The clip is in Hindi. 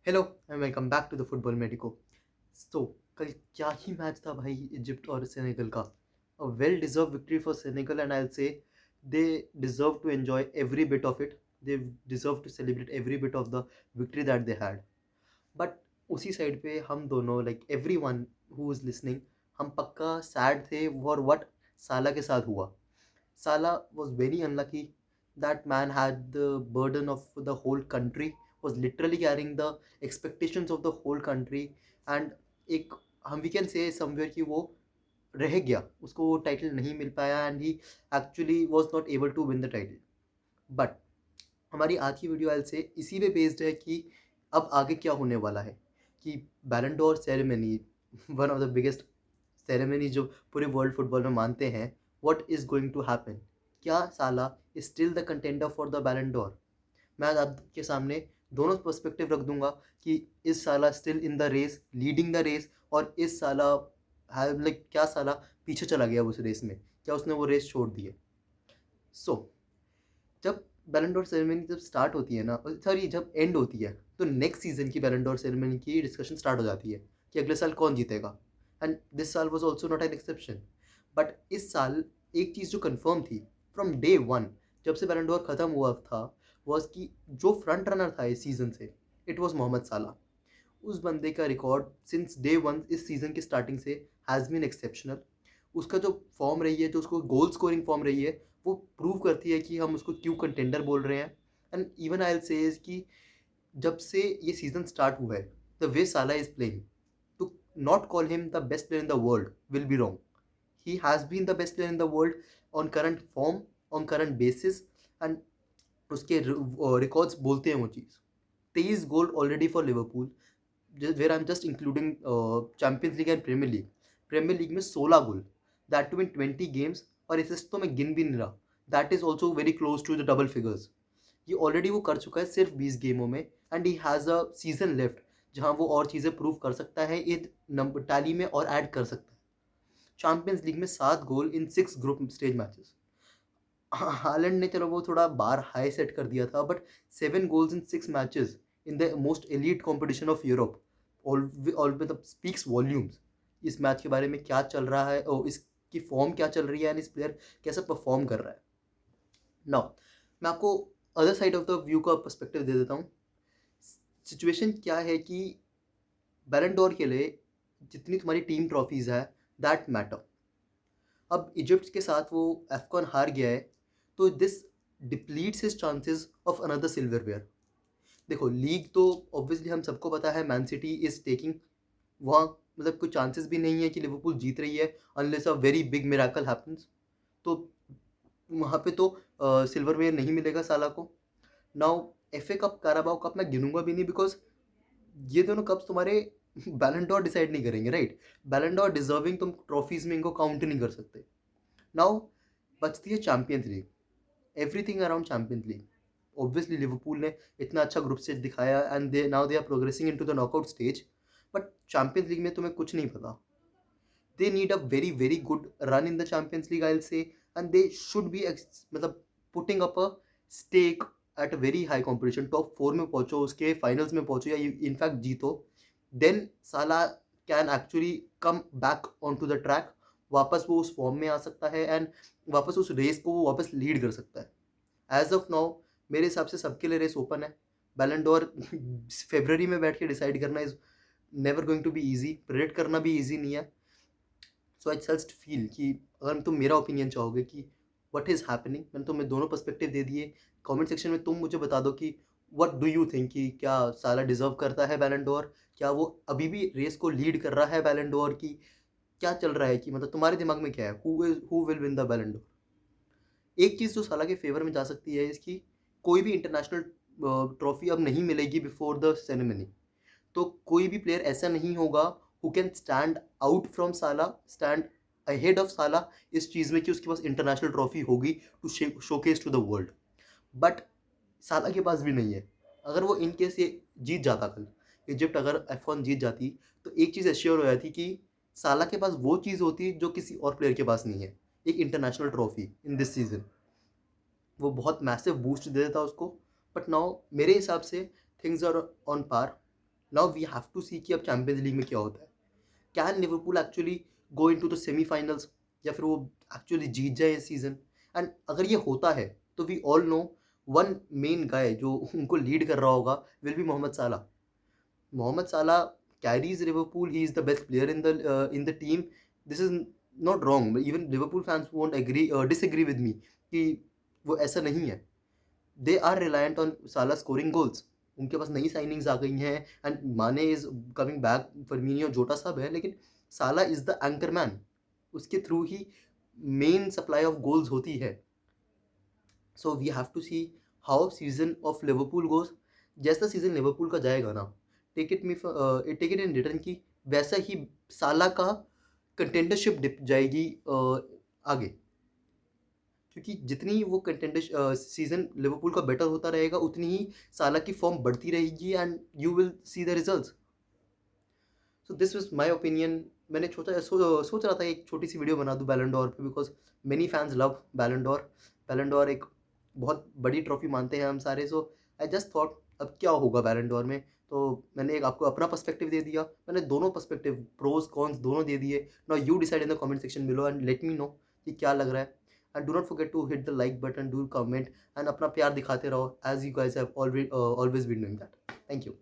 Hello and welcome back to the football medico. So कल क्या ही मैच था भाई, इजिप्ट और सेनेगल का। A well deserved victory for Senegal and I will say they deserve to enjoy every bit of it. They deserve to celebrate every bit of the victory that they had. But उसी साइड पे हम दोनों like everyone who is listening, हम पक्का सैड थे फॉर व्हाट साला के साथ हुआ। Salah was very unlucky. That man had the burden of the whole country, was literally carrying the expectations of the whole country. And एक हम we can say somewhere कि वो रह गया, उसको वो टाइटल नहीं मिल पाया and he actually was not able to win the title. But हमारी आज की वीडियो से इसी पे बेस्ड है कि अब आगे क्या होने वाला है। कि Ballon d'Or ceremony, one of the biggest ceremony जो पूरे वर्ल्ड फुटबॉल में मानते हैं, what is going to happen. क्या Salah is still the contender for the Ballon d'Or. मैं आज आपके सामने दोनों पर्सपेक्टिव रख दूंगा कि is Salah still in the race, leading the race, और इस साला लाइक क्या साला पीछे चला गया उस रेस में, क्या उसने वो रेस छोड़ दी है। सो जब बैलन डोर सेरेमनी जब स्टार्ट होती है ना, सॉरी जब एंड होती है, तो नेक्स्ट सीजन की बैलन डोर सेरेमनी की डिस्कशन स्टार्ट हो जाती है कि अगले साल कौन जीतेगा। एंड दिस साल was also not an exception. But इस साल एक चीज़ जो कंफर्म थी फ्रॉम डे वन, जब से बैलन डोर ख़त्म हुआ था, वॉज कि जो फ्रंट रनर था इस सीज़न से, इट वॉज मोहम्मद साला। उस बंदे का रिकॉर्ड सिंस डे वन इस सीज़न की स्टार्टिंग से हैज़ बीन एक्सेप्शनल। उसका जो फॉर्म रही है, जो उसको गोल स्कोरिंग फॉर्म रही है, वो प्रूव करती है कि हम उसको क्यों कंटेंडर बोल रहे हैं। एंड इवन आई विल से कि जब से ये सीज़न स्टार्ट हुआ है, the way Salah is playing, to not call him the best player in the world will be wrong. He has been the best player in the world on current form, on current basis. And उसके रिकॉर्ड्स बोलते हैं वो चीज़। 23 goal already for Liverpool, where I am just including Champions League and Premier League. Premier League में 16 goal, that too in 20 games. और असिस्ट तो मैं गिन भी नहीं रहा, that is also very close to the double figures. ये ऑलरेडी वो कर चुका है सिर्फ 20 गेमों में। And he has a season left जहाँ वो और चीज़ें प्रूव कर सकता है, ये नंबर टैली में और ऐड कर सकता है। चैंपियंस लीग में 7 गोल इन 6 ग्रुप स्टेज मैचेस। हालैंड ने चलो वो थोड़ा बार हाई सेट कर दिया था, but 7 goals in 6 matches in the most elite competition of Europe all speaks volumes. इस मैच के बारे में क्या चल रहा है और इसकी फॉर्म क्या चल रही है एंड इस प्लेयर कैसे परफॉर्म कर रहा है। नाउ मैं आपको other side of the view का पर्सपेक्टिव दे देता हूँ। सिचुएशन क्या है कि बैलन डोर के लिए जितनी तुम्हारी टीम ट्रॉफीज है, दैट मैटर। अब इजिप्ट के साथ वो एफकॉन हार गया है, तो this depletes his chances of another silverware. देखो लीग तो ऑब्वियसली हम सबको पता है मैन सिटी इज टेकिंग, वहाँ मतलब कोई चांसेस भी नहीं है कि लिवरपूल जीत रही है unless a very big miracle happens. तो वहाँ पे तो सिल्वरवेयर नहीं मिलेगा साला को। Now F A cup, Carabao cup मैं गिनूंगा भी नहीं, बिकॉज ये दोनों कप्स तुम्हारे बैलन डोर डिसाइड नहीं करेंगे, राइट। बैलन डोर डिजर्विंग तुम ट्रॉफीज में इनको काउंट नहीं कर सकते। नाउ बचती है champions league, everything around champions league. Obviously Liverpool ने इतना अच्छा ग्रुप स्टेज दिखाया and they now they are progressing into the knockout stage. But champions league में तुम्हें कुछ नहीं पता। They need a very very good run in the champions league I will say, and they should be मतलब putting up a stake at a very high competition. Top 4 में पहुंचो, उसके फाइनल्स में पहुंचो या इनफैक्ट जीतो, then Salah can actually come back on to the track. वापस वो उस फॉर्म में आ सकता है एंड वापस उस रेस को वो वापस लीड कर सकता है। एज ऑफ नाउ मेरे हिसाब से सबके लिए रेस ओपन है। बैलन डोर फेब्रवरी में बैठ के डिसाइड करना is never going to be easy, predict करना भी ईजी नहीं है। सो आई जस्ट फील कि अगर तुम मेरा ओपिनियन चाहोगे कि व्हाट इज़ हैपनिंग, मैंने तुम्हें दोनों पर्सपेक्टिव दे दिए। कमेंट सेक्शन में तुम मुझे बता दो कि व्हाट डू यू थिंक, कि क्या साला डिजर्व करता है बैलन डोर, क्या वो अभी भी रेस को लीड कर रहा है बैलन डोर की, क्या चल रहा है, कि मतलब तुम्हारे दिमाग में क्या है, who will win the Ballon door. एक चीज़ जो साला के फेवर में जा सकती है इसकी, कोई भी इंटरनेशनल ट्रॉफी अब नहीं मिलेगी बिफोर द सेरेमनी। तो कोई भी प्लेयर ऐसा नहीं होगा who can stand out from Salah, stand ahead of Salah इस चीज़ में कि उसके पास इंटरनेशनल ट्रॉफी होगी to showcase to the world. But Salah के पास भी नहीं है। अगर वो इन केस ये जीत जाता कल, इजिप्ट अगर एफ1 जीत जाती, तो एक चीज़ एश्योर हो जाती कि साला के पास वो चीज़ होती जो किसी और प्लेयर के पास नहीं है, एक international trophy in this season. वो बहुत मैसिव बूस्ट दे देता उसको। बट नाउ मेरे हिसाब से things are on par. Now we have to see कि अब चैंपियंस लीग में क्या होता है। Can Liverpool actually go into the semifinals, या फिर वो एक्चुअली जीत जाए इस सीजन। एंड अगर ये होता है तो we all know one main guy जो उनको लीड कर रहा होगा विल बी मोहम्मद साला। मोहम्मद साला carries Liverpool. He is the best player in the team. This is not wrong. Even Liverpool fans won't disagree with me कि वो ऐसा नहीं है। They are reliant on Salah scoring goals. उनके पास नई साइनिंग्स आ गई हैं एंड माने इज कमिंग बैक, फर्मीनियो जोटा सब है, लेकिन Salah is the anchor man. उसके थ्रू ही मेन सप्लाई ऑफ गोल्स होती है। So we have to see how season of Liverpool goes. जैसा सीजन लिवरपूल का जाएगा ना, टेक इट इन रिटर्न की वैसा ही साला का कंटेंडरशिप डिप जाएगी आगे। क्योंकि जितनी वो कंटेंडर सीजन लिवरपूल का बेटर होता रहेगा उतनी ही साला की फॉर्म बढ़ती रहेगी and you will see the results. So this was my opinion. मैंने सोच रहा था एक छोटी सी वीडियो बना दूं बैलन डोर पे, बिकॉज मेनी फैंस लव बैलन डोर। बैलन डोर एक बहुत बड़ी ट्रॉफी मानते हैं हम सारे। सो आई जस्ट थॉट अब क्या होगा बैलन डोर में, तो मैंने एक आपको अपना पर्सपेक्टिव दे दिया। मैंने दोनों पर्सपेक्टिव प्रोज कॉन्स दोनों दे दिए। Now you decide in the comment section below and let me know कि क्या लग रहा है। And do not forget to hit the like button, do comment and अपना प्यार दिखाते रहो as you guys have always been doing that. Thank you.